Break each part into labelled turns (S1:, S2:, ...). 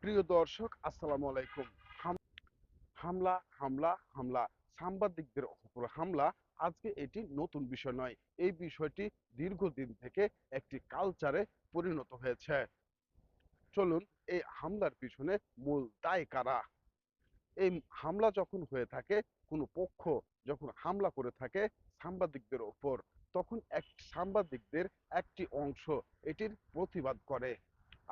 S1: প্রিয় দর্শক, আসসালামু আলাইকুম। হামলা, হামলা, হামলা, সাংবাদিকদের উপর হামলা। আজকে এটি নতুন বিষয় নয়। এই বিষয়টি দীর্ঘদিন থেকে একটি কালচারে পরিণত হয়েছে। চলুন, এই হামলার পিছনে মূল দায় কারা? এই হামলা যখন হয়ে থাকে, কোনো পক্ষ যখন হামলা করে থাকে সাংবাদিকদের ওপর, তখন সাংবাদিকদের একটি অংশ এটির প্রতিবাদ করে,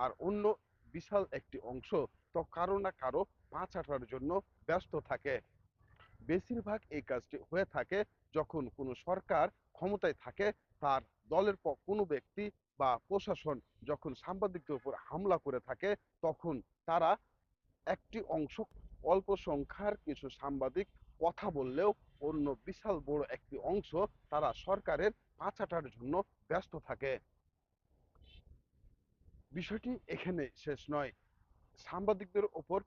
S1: আর অন্য বিশাল একটি অংশ তো কারো না কারো পা চাটার জন্য ব্যস্ত থাকে। বেশিরভাগ এই কাজটি হয়ে থাকে যখন কোনো সরকার ক্ষমতায় থাকে, তার দলের কোনো ব্যক্তি বা প্রশাসন যখন সাংবাদিকদের উপর হামলা করে থাকে, তখন তারা একটি অংশ, অল্প সংখ্যার কিছু সাংবাদিক কথা বললেও অন্য বিশাল বড় একটি অংশ তারা সরকারের পাছাটার জন্য ব্যস্ত থাকে। বিষয়টি এখানে শেষ নয়। সাংবাদিকদের ওপর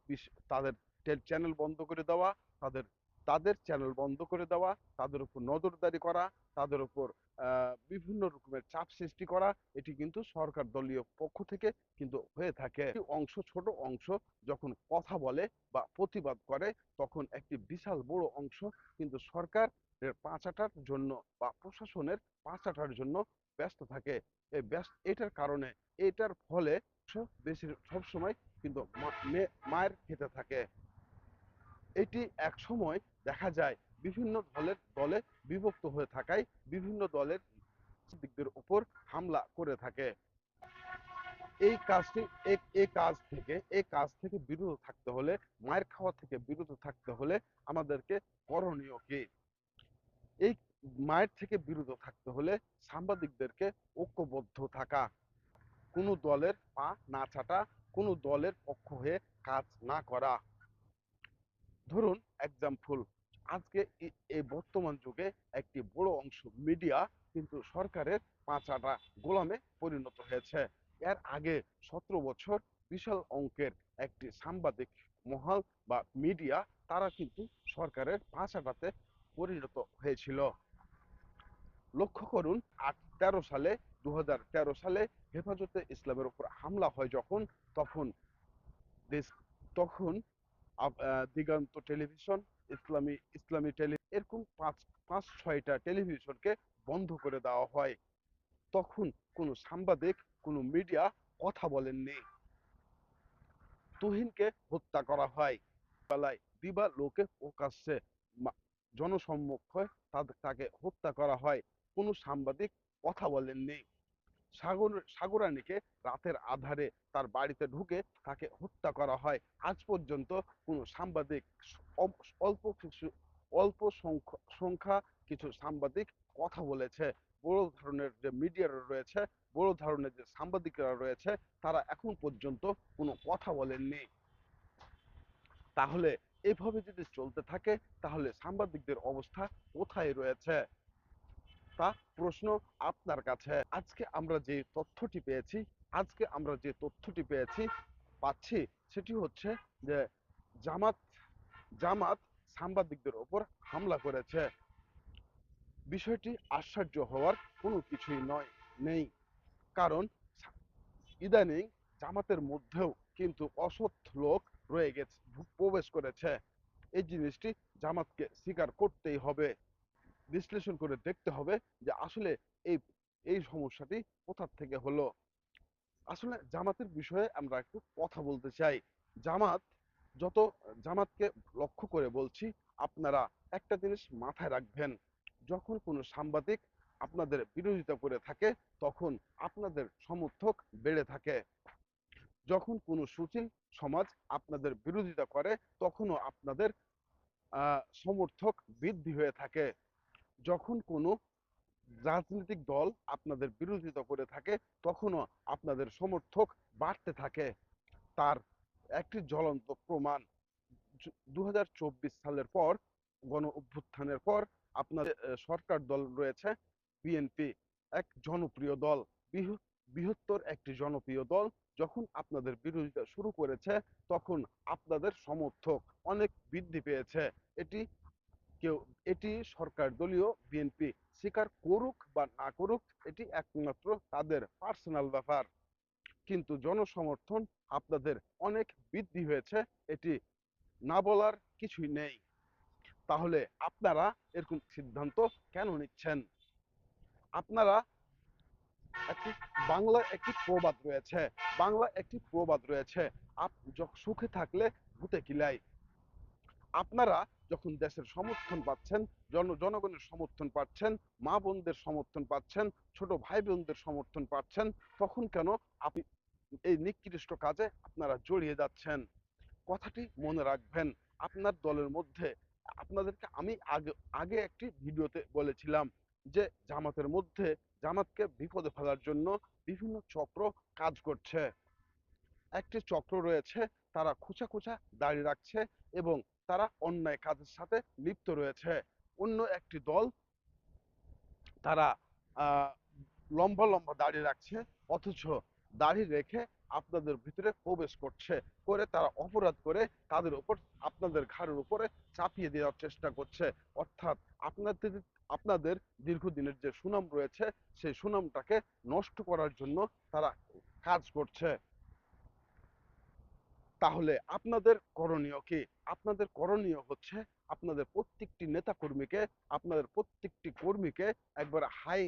S1: তাদের চ্যানেল বন্ধ করে দেওয়া, তাদের তাদের চ্যানেল বন্ধ করে দেওয়া, তাদের উপর নজরদারি করা, তাদের উপর বিভিন্ন রকমের চাপ সৃষ্টি করা, এটি কিন্তু সরকার দলীয় পক্ষ থেকে কিন্তু হয়ে থাকে। অংশ, ছোট অংশ যখন কথা বলে বা প্রতিবাদ করে, তখন একটি বিশাল বড় অংশ কিন্তু সরকারের পাঁচাটার জন্য বা প্রশাসনের পাঁচাটার জন্য ব্যস্ত থাকে। এটার কারণে, এটার ফলে বেশি সবসময় কিন্তু মায়ের খেতে থাকে। এটি এক সময় দেখা যায় বিভিন্ন দলে বিভক্ত হয়ে থাকায় বিভিন্ন দলের দিকদের উপর হামলা করে থাকে। এই কাজটি এই কাজ থেকে বিরত থাকতে হলে, মায়ের খাওয়া থেকে বিরত থাকতে হলে আমাদেরকে করণীয় কি? এই মায়ের থেকে বিরত থাকতে হলে সাংবাদিকদেরকে ঐক্যবদ্ধ থাকা, কোনো দলের পা না চাটা, কোনো দলের পক্ষ হয়ে কাজ না করা। ধরুন এক্সাম্পল, আজকে এই বর্তমান যুগে একটি বড় অংশ মিডিয়া কিন্তু সরকারের পাঁচাটা গোলামে পরিণত হয়েছে। এর আগে 17 বছর বিশাল অঙ্কের একটি সাংবাদিক মহল বা মিডিয়া, তারা কিন্তু সরকারের পাঁচাটাতে পরিণত হয়েছিল। লক্ষ্য করুন, 2013 সালে হেফাজতে ইসলামের উপর হামলা হয় যখন, তখন দেশ তখন দিগন্ত টেলিভিশন, ইসলামী ইসলামী এরকম পাঁচ ছয়টা টেলিভিশনকে বন্ধ করে দেওয়া হয়। তখন কোনো সাংবাদিক, কোনো মিডিয়া কথা বলেননি। তুহিনকে হত্যা করা হয়, বেলায় দিবালোকে প্রকাশ্যে জনসম্মুখে তাকে হত্যা করা হয়। কোনো সাংবাদিক কথা বলেননি। সাগরানীকে রাতের আধারে তার বাড়িতে ঢুকে তাকে হত্যা করা হয়। আজ পর্যন্ত কোনো সাংবাদিক, অল্প কিছু অল্প সংখ্যা কিছু সাংবাদিক কথা বলেছে। বড় ধরনের যে মিডিয়ারা রয়েছে, বড় ধরনের যে সাংবাদিকরা রয়েছে, তারা এখন পর্যন্ত কোনো কথা বলেননি। তাহলে এভাবে যদি চলতে থাকে, তাহলে সাংবাদিকদের অবস্থা কোথায় রয়েছে? তা প্রশ্ন আপনার কাছে। আজকে আমরা যে তথ্যটি পাচ্ছি, সেটি হচ্ছে যে জামাত জামাত সাংবাদিকদের ওপর হামলা করেছে। বিষয়টি আশ্চর্য হওয়ার কোনো কিছুই নেই। কারণ ইদানিং জামাতের মধ্যেও কিন্তু অসৎ লোক প্রবেশ করেছে। এই জিনিসটি জামাতকে স্বীকার করতেই হবে। বিশ্লেষণ করে দেখতে হবে যে আসলে এই এই সমস্যাটি কোথা থেকে হলো। আসলে জামাতের বিষয়ে আমরা একটু কথা বলতে চাই। জামাত যত জামাতকে লক্ষ্য করে বলছি, আপনারা একটা জিনিস মাথায় রাখবেন। যখন কোনো সাংবাদিক আপনাদের বিরোধিতা করে থাকে, তখন আপনাদের সমর্থক বেড়ে থাকে। যখন কোনো সুশীল সমাজ আপনাদের বিরোধিতা করে, তখনও আপনাদের সমর্থক বৃদ্ধি হয়ে থাকে। যখন কোনো রাজনৈতিক দল আপনাদের বিরোধিতা করে থাকে, তখনও আপনাদের সমর্থক বাড়তে থাকে। তার একটি জ্বলন্ত প্রমাণ, 2024 সালের পর, গণ অভ্যুত্থানের পর আপনাদের সরকার দল রয়েছে বিএনপি, এক জনপ্রিয় দল, বৃহত্তর একটি জনপ্রিয় দল। যখন আপনাদের বিরোধিতা শুরু করেছে, তখন আপনাদের সমর্থক অনেক বৃদ্ধি পেয়েছে। এটি কেউ এটি সরকার দলীয় বিএনপি স্বীকার করুক বা না করুক, এটি একমাত্র তাদের পার্সোনাল ব্যাপার। কিন্তু জনসমর্থন আপনাদের অনেক বৃদ্ধি হয়েছে, এটি না বলার কিছুই নেই। তাহলে আপনারা এরকম সিদ্ধান্ত কেন নিচ্ছেন? আপনারা একটি বাংলা একটি প্রবাদ রয়েছে, সুখে থাকলে ভূতে কিলাই। আপনারা যখন দেশের সমর্থন পাচ্ছেন, জনগণের সমর্থন পাচ্ছেন, মা বোনদের সমর্থন পাচ্ছেন, ছোট ভাই বোনদের সমর্থন পাচ্ছেন, তখন কেন আপনি এই নিকৃষ্ট কাজে আপনারা জড়িয়ে যাচ্ছেন? কথাটি মনে রাখবেন। আপনার দলের মধ্যে আপনাদেরকে আমি আগে একটি ভিডিওতে বলেছিলাম যে জামাতকে বিপদে ফেলার জন্য বিভিন্ন চক্র কাজ করছে। একটি চক্র রয়েছে, তারা খোঁচা খোঁচা দাড়ি রাখছে এবং তারা অন্যায় কাজের সাথে লিপ্ত রয়েছে। অন্য একটি দল, তারা আহ, লম্বা লম্বা দাড়ি রাখছে, অথচ দাড়ি রেখে আপনাদের ভিতরে প্রবেশ করে তারা অপরাধ করে তাদের উপর, আপনাদের ঘাড়ের উপরে চাপিয়ে দেওয়ার চেষ্টা করছে। অর্থাৎ আপনাদের আপনাদের দীর্ঘদিনের যে সুনাম রয়েছে, সেই সুনামটাকে নষ্ট করার জন্য তারা কাজ করছে। তাহলে আপনাদের করণীয় কি? আপনাদের করণীয় হচ্ছে আপনাদের প্রত্যেকটি নেতাকর্মীকে, আপনাদের প্রত্যেকটি কর্মীকে একবারে হাই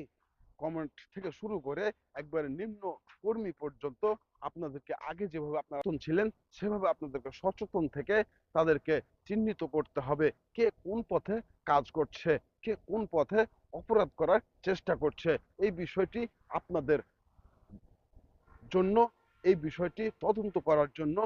S1: কমান্ড থেকে শুরু করে একবারে নিম্ন কর্মী পর্যন্ত আপনাদেরকে আগে যেভাবে আপনারা সচেতন ছিলেন, সেভাবে আপনাদেরকে সচেতন থেকে তাদেরকে চিহ্নিত করতে হবে কে কোন পথে কাজ করছে, কে কোন পথে অপরাধ করার চেষ্টা করছে। এই বিষয়টি আপনাদের জন্য, এই বিষয়টি তদন্ত করার জন্য